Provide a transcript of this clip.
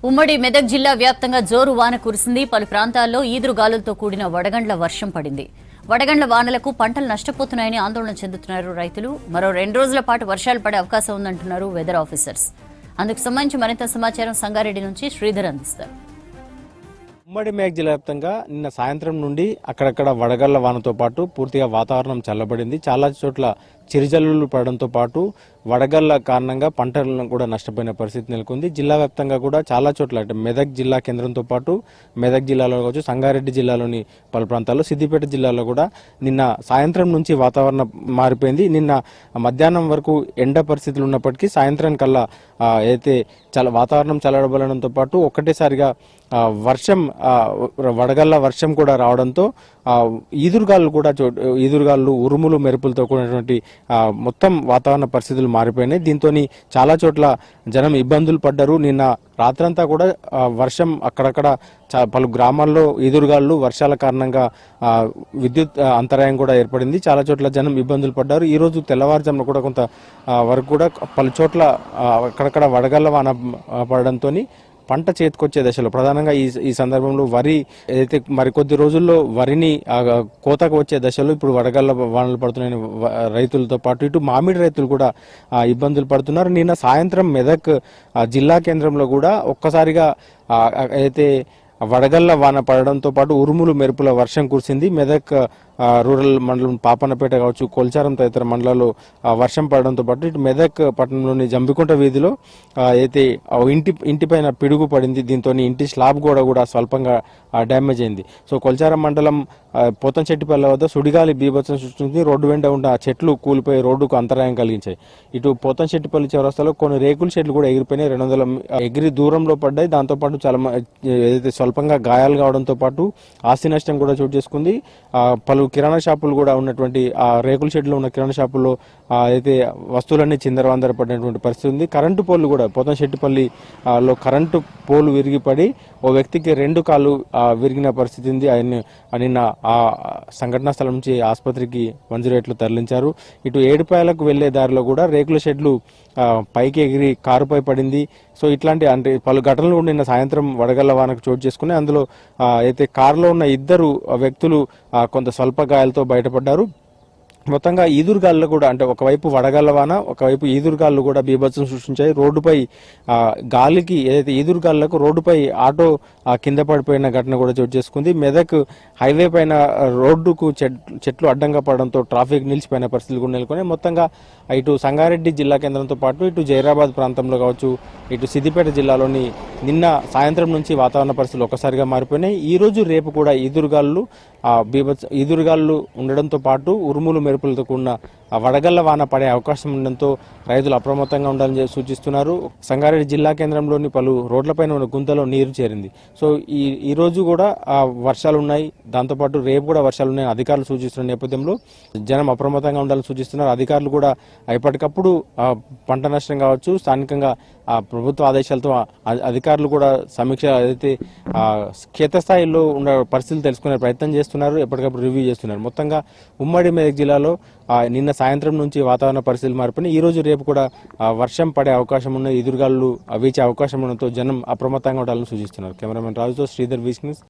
ఉమ్మడి మెదక్ జిల్లా వ్యాప్తంగా జోరు వాన కురిసింది. పలు ప్రాంతాల్లో ఈదురుగాలులతో కూడిన వడగండ్ల వర్షం పడింది. వడగండ్ల వానలకు పంటలు నష్టపోతున్నాయని ఆందోళన చెందుతున్నారు రైతులు. మరో 2 రోజుల పాటు వర్షాలు పడే అవకాశం ఉందంటున్నారు వెదర్ ఆఫీసర్స్. అందుకు సంబంధించి మరింత సమాచారం సంగారెడ్డి నుంచి శ్రీధర్ అందిస్తారు. ఉమ్మడి మేఘ జిల్లా వ్యాప్తంగా నిన్న సాయంత్రం నుండి అక్కడక్కడ వడగళ్ల వానతో పాటు పూర్తిగా వాతావరణం చల్లబడింది. చాలా చోట్ల చిరుజల్లులు పడడంతో పాటు వడగళ్ల కారణంగా పంటలను కూడా నష్టపోయిన పరిస్థితి నెలకొంది. జిల్లా వ్యాప్తంగా కూడా చాలా చోట్ల అంటే మెదక్ జిల్లా కేంద్రంతో పాటు మెదక్ జిల్లాలో కావచ్చు, సంగారెడ్డి జిల్లాలోని పలు ప్రాంతాల్లో, సిద్దిపేట జిల్లాలో కూడా నిన్న సాయంత్రం నుంచి వాతావరణం మారిపోయింది. నిన్న మధ్యాహ్నం వరకు ఎండ పరిస్థితులు ఉన్నప్పటికీ సాయంత్రం కల్లా అయితే వాతావరణం చల్లబడడంతో పాటు ఒక్కటేసారిగా వర్షం వడగళ్ల వర్షం కూడా రావడంతో ఈదురుగాళ్ళు ఉరుములు మెరుపులతో కూడినటువంటి మొత్తం వాతావరణ పరిస్థితులు మారిపోయినాయి. దీంతో చాలా చోట్ల జనం ఇబ్బందులు పడ్డారు. నిన్న రాత్రంతా కూడా వర్షం అక్కడక్కడ పలు గ్రామాల్లో ఈదురుగాళ్ళు వర్షాల కారణంగా విద్యుత్ అంతరాయం కూడా ఏర్పడింది. చాలా చోట్ల జనం ఇబ్బందులు పడ్డారు. ఈ రోజు తెల్లవారుజామున కూడా కొంత వరకు కూడా పలు చోట్ల అక్కడక్కడ వడగళ్ల వాన పడడంతో పంట చేతికొచ్చే దశలో ప్రధానంగా ఈ సందర్భంలో వరి ఏదైతే మరికొద్ది రోజుల్లో వరిని కోతకు వచ్చే దశలో ఇప్పుడు వడగళ్ల వానలు పడుతున్నాయని రైతులతో పాటు ఇటు మామిడి రైతులు కూడా ఇబ్బందులు పడుతున్నారు. నిన్న సాయంత్రం మెదక్ జిల్లా కేంద్రంలో కూడా ఒక్కసారిగా అయితే వడగళ్ల వాన పడడంతో పాటు ఉరుములు మెరుపుల వర్షం కురిసింది. మెదక్ రూరల్ మండలం పాపన్నపేట కావచ్చు, కొల్చారం తదితర మండలాల్లో వర్షం పడడంతో పాటు ఇటు మెదక్ పట్టణంలోని జంబికుంట వీధిలో అయితే ఇంటిపైన పిడుగు పడింది. దీంతో ఇంటి స్లాబ్ కూడా స్వల్పంగా డ్యామేజ్ అయింది. సో కొల్చారం మండలం పోతంశెట్టిపల్లి వద్ద సుడిగాలి బీభత్సం సృష్టించి రోడ్డు వెంట ఉన్న చెట్లు కూలిపోయి రోడ్డుకు అంతరాయం కలిగించాయి. ఇటు పోతంశెట్టిపల్లి చౌరస్తాలో కొన్ని రేకుల షెడ్లు కూడా ఎగిరిపోయినాయి. 200 ఎగిరి దూరంలో పడ్డాయి. దాంతోపాటు చాలా ఏదైతే స్వల్పంగా గాయాలు కావడంతో పాటు ఆస్తి నష్టం కూడా చోటు చేసుకుంది. పలు కిరాణా షాపులు కూడా ఉన్నటువంటి ఆ రేకుల షెడ్లో ఉన్న కిరాణా షాపుల్లో అయితే వస్తువులన్నీ చిందరవందర పడినటువంటి పరిస్థితి ఉంది. కరెంటు పోల్లు కూడా పోతంశెట్టిపల్లిలో కరెంటు పోలు విరిగిపడి ఓ వ్యక్తికి 2 కాళ్ళు విరిగిన పరిస్థితి ఉంది. ఆయన నిన్న ఆ సంఘటనా స్థలం నుంచి ఆసుపత్రికి 108లో తరలించారు. ఇటు ఏడుపాయలకు వెళ్లే దారిలో కూడా రేకుల షెడ్లు పైకి ఎగిరి కారుపై పడింది. సో ఇట్లాంటి అంటే పలు ఘటనలు కూడా నిన్న సాయంత్రం వడగళ్ల వానకు చోటు చేసుకుని అందులో అయితే కారులో ఉన్న 2 వ్యక్తులు కొంత స్వల్ప గాయాలతో బయటపడ్డారు. మొత్తంగా ఈదురుగాళ్ళు కూడా అంటే ఒకవైపు వడగళ్ల వాన, ఒకవైపు ఈదురుగాళ్ళు కూడా బీభత్సం సృష్టించాయి. రోడ్డుపై గాలికి ఏదైతే ఈదురుగాళ్లకు రోడ్డుపై ఆటో కింద పడిపోయిన ఘటన కూడా చోటు చేసుకుంది. మెదక్ హైవే పైన రోడ్డుకు చెట్లు అడ్డంగా పడడంతో ట్రాఫిక్ నిలిచిపోయిన పరిస్థితులు కూడా నెలకొని మొత్తంగా ఇటు సంగారెడ్డి జిల్లా కేంద్రంతో పాటు ఇటు జైరాబాద్ ప్రాంతంలో కావచ్చు, ఇటు సిద్దిపేట జిల్లాలోని నిన్న సాయంత్రం నుంచి వాతావరణ పరిస్థితులు ఒక్కసారిగా మారిపోయినాయి. ఈ రోజు రేపు కూడా ఈదురుగాళ్ళు ఉండడంతో పాటు ఉరుములు మెరుపులతో కూడిన వడగళ్ల వాన పడే అవకాశం ఉండడంతో రైతులు అప్రమత్తంగా ఉండాలని సూచిస్తున్నారు. సంగారెడ్డి జిల్లా కేంద్రంలోని పలు రోడ్లపైన ఉన్న గుంతలో నీరు చేరింది. సో ఈ రోజు కూడా వర్షాలు ఉన్నాయి. దాంతోపాటు రేపు కూడా వర్షాలు ఉన్నాయి అధికారులు సూచిస్తున్న నేపథ్యంలో జనం అప్రమత్తంగా ఉండాలని సూచిస్తున్నారు. అధికారులు కూడా ఎప్పటికప్పుడు పంట నష్టం కావచ్చు, స్థానికంగా ప్రభుత్వ ఆదేశాలతో అధికారులు కూడా సమీక్ష ఏదైతే క్షేత్రస్థాయిలో ఉన్న పరిస్థితులు తెలుసుకునే ప్రయత్నం చేస్తున్నారు. ఎప్పటికప్పుడు రివ్యూ చేస్తున్నారు. మొత్తంగా ఉమ్మడి మెదక్ జిల్లాలో నిన్న సాయంత్రం నుంచి వాతావరణ పరిస్థితులు మారిపోయినాయి. ఈ రోజు రేపు కూడా వర్షం పడే అవకాశం ఉన్న, ఎదురుగాళ్ళు వీచే అవకాశం ఉండడంతో జనం అప్రమత్తంగా ఉండాలని సూచిస్తున్నారు. కెమెరామెన్ రాజుతో శ్రీధర్, వీస్ న్యూస్.